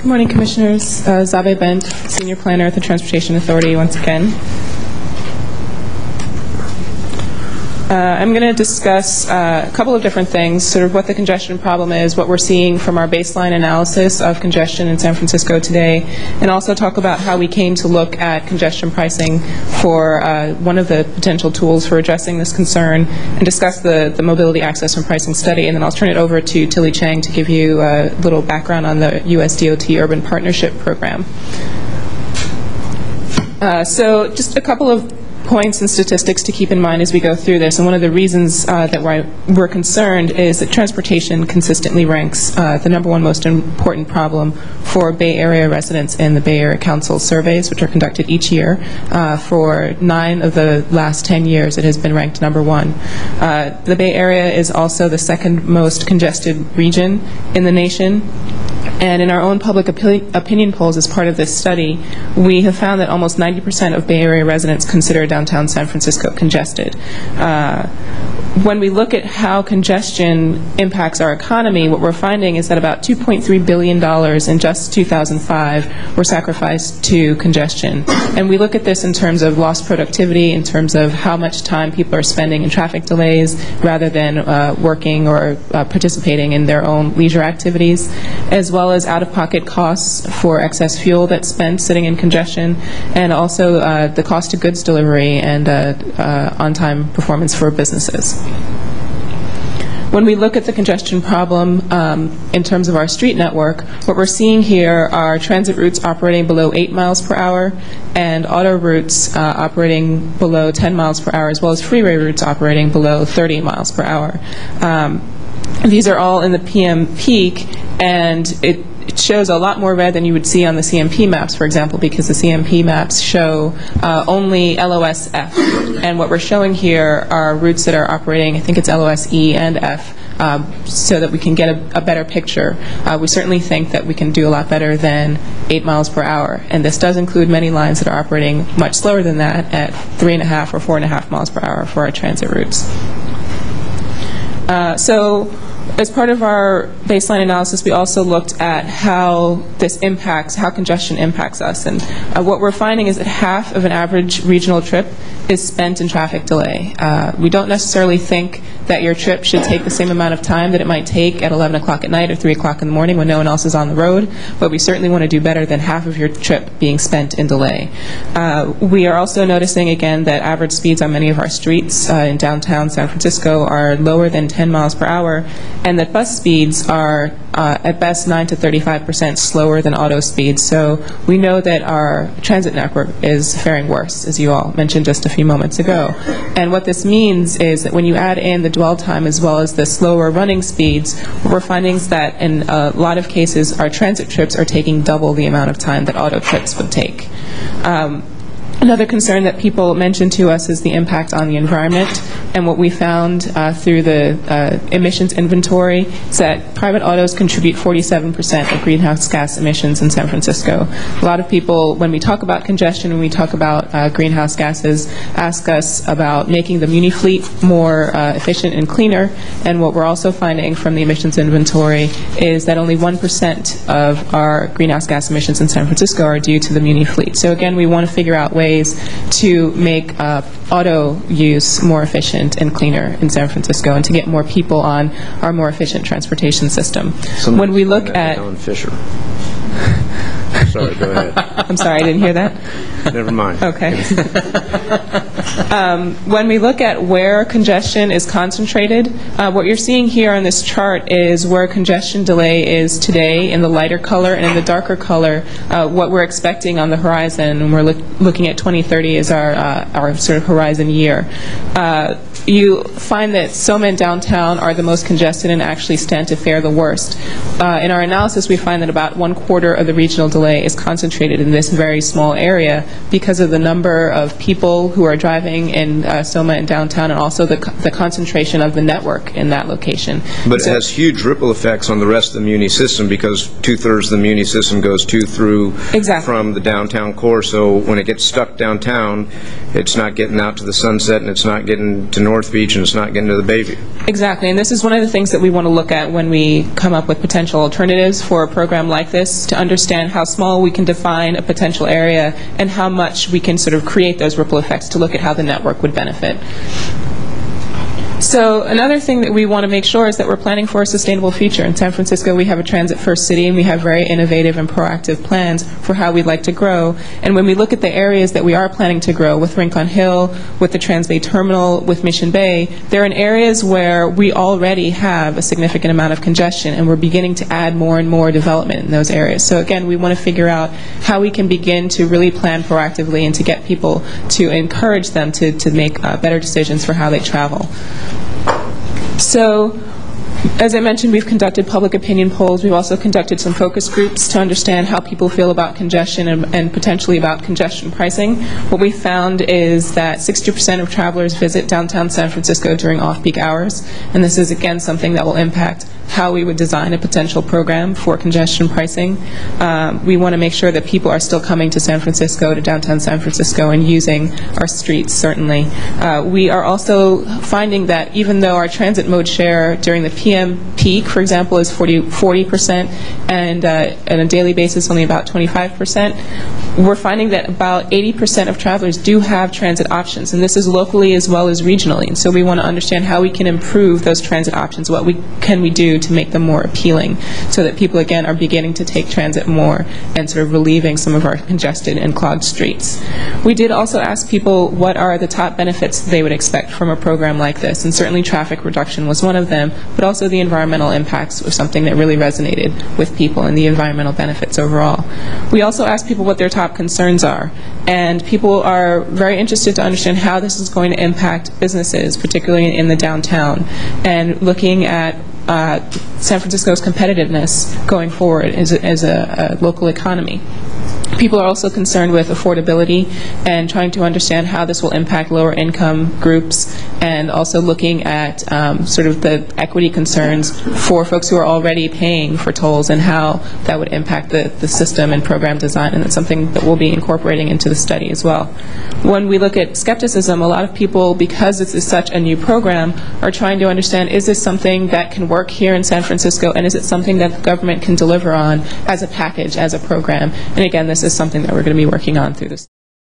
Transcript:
Good morning, Commissioners. Zabe Bent, Senior Planner at the Transportation Authority once again. I'm going to discuss a couple of different things, sort of what the congestion problem is, what we're seeing from our baseline analysis of congestion in San Francisco today, and also talk about how we came to look at congestion pricing for one of the potential tools for addressing this concern, and discuss the mobility access and pricing study. And then I'll turn it over to Tilly Chang to give you a little background on the US DOT Urban Partnership Program. So just a couple of points and statistics to keep in mind as we go through this. And one of the reasons that we're concerned is that transportation consistently ranks the #1 most important problem for Bay Area residents in the Bay Area Council surveys, which are conducted each year. For 9 of the last 10 years, it has been ranked #1. The Bay Area is also the second most congested region in the nation. And in our own public opinion polls as part of this study, we have found that almost 90% of Bay Area residents consider downtown San Francisco congested. When we look at how congestion impacts our economy, what we're finding is that about $2.3 billion in just 2005 were sacrificed to congestion. And we look at this in terms of lost productivity, in terms of how much time people are spending in traffic delays rather than working or participating in their own leisure activities, as well as out-of-pocket costs for excess fuel that's spent sitting in congestion, and also the cost of goods delivery and on-time performance for businesses. When we look at the congestion problem in terms of our street network, what we're seeing here are transit routes operating below 8 miles per hour and auto routes operating below 10 miles per hour, as well as freeway routes operating below 30 miles per hour. These are all in the PM peak, and it shows a lot more red than you would see on the CMP maps, for example, because the CMP maps show only LOS-F. And what we're showing here are routes that are operating, I think it's LOS-E and F, so that we can get a better picture. We certainly think that we can do a lot better than 8 miles per hour. And this does include many lines that are operating much slower than that at 3.5 or 4.5 miles per hour for our transit routes. So as part of our baseline analysis, we also looked at how congestion impacts us. And what we're finding is that half of an average regional trip is spent in traffic delay. We don't necessarily think that your trip should take the same amount of time that it might take at 11 o'clock at night or 3 o'clock in the morning when no one else is on the road, but we certainly want to do better than half of your trip being spent in delay. We are also noticing, again, that average speeds on many of our streets in downtown San Francisco are lower than 10 miles per hour, and that bus speeds are at best 9 to 35% slower than auto speeds. So we know that our transit network is faring worse, as you all mentioned just a few moments ago. And what this means is that when you add in the dwell time as well as the slower running speeds, what we're finding is that in a lot of cases our transit trips are taking double the amount of time that auto trips would take. Another concern that people mention to us is the impact on the environment, and what we found through the emissions inventory is that private autos contribute 47% of greenhouse gas emissions in San Francisco. A lot of people, when we talk about congestion, when we talk about greenhouse gases, ask us about making the muni fleet more efficient and cleaner, and what we're also finding from the emissions inventory is that only 1% of our greenhouse gas emissions in San Francisco are due to the muni fleet. So again, we want to figure out ways to make auto use more efficient and cleaner in San Francisco and to get more people on our more efficient transportation system. When we look at Alan Fisher. Sorry, go ahead. I'm sorry, I didn't hear that. Never mind. Okay. When we look at where congestion is concentrated, what you're seeing here on this chart is where congestion delay is today in the lighter color, and in the darker color, what we're expecting on the horizon. And we're looking at 2030 as our sort of horizon year. You find that SoMa and downtown are the most congested and actually stand to fare the worst. In our analysis, we find that about 1/4 of the regional delay today is concentrated in this very small area because of the number of people who are driving in Soma and downtown, and also the concentration of the network in that location. But it has huge ripple effects on the rest of the Muni system, because 2/3 of the Muni system goes through from the downtown core. So when it gets stuck downtown, it's not getting out to the Sunset, and it's not getting to North Beach, and it's not getting to the Bayview. Exactly, and this is one of the things that we want to look at when we come up with potential alternatives for a program like this, to understand how small we can define a potential area and how much we can sort of create those ripple effects to look at how the network would benefit. So another thing that we want to make sure is that we're planning for a sustainable future. In San Francisco, we have a transit-first city, and we have very innovative and proactive plans for how we'd like to grow. And when we look at the areas that we are planning to grow, with Rincon Hill, with the Transbay Terminal, with Mission Bay, they're in areas where we already have a significant amount of congestion, and we're beginning to add more and more development in those areas. So again, we want to figure out how we can begin to really plan proactively and to get people, to encourage them to make better decisions for how they travel. So, as I mentioned, we've conducted public opinion polls. We've also conducted some focus groups to understand how people feel about congestion and potentially about congestion pricing. What we found is that 60% of travelers visit downtown San Francisco during off-peak hours, and this is again something that will impact how we would design a potential program for congestion pricing. We want to make sure that people are still coming to San Francisco, to downtown San Francisco, and using our streets, certainly. We are also finding that even though our transit mode share during the PM peak, for example, is 40%, and on a daily basis only about 25%, we're finding that about 80% of travelers do have transit options, and this is locally as well as regionally. And so we want to understand how we can improve those transit options. What can we do to make them more appealing, so that people, again, are beginning to take transit more and sort of relieving some of our congested and clogged streets. We did also ask people what are the top benefits they would expect from a program like this, and certainly traffic reduction was one of them, but also the environmental impacts was something that really resonated with people, and the environmental benefits overall. We also asked people what their top concerns are, and people are very interested to understand how this is going to impact businesses, particularly in the downtown, and looking at San Francisco's competitiveness going forward as a local economy. People are also concerned with affordability and trying to understand how this will impact lower income groups, and also looking at sort of the equity concerns for folks who are already paying for tolls, and how that would impact the system and program design, and that's something that we'll be incorporating into the study as well. When we look at skepticism, a lot of people, because this is such a new program, are trying to understand, is this something that can work here in San Francisco, and is it something that the government can deliver on as a package, as a program? And again, this is something that we're going to be working on through this.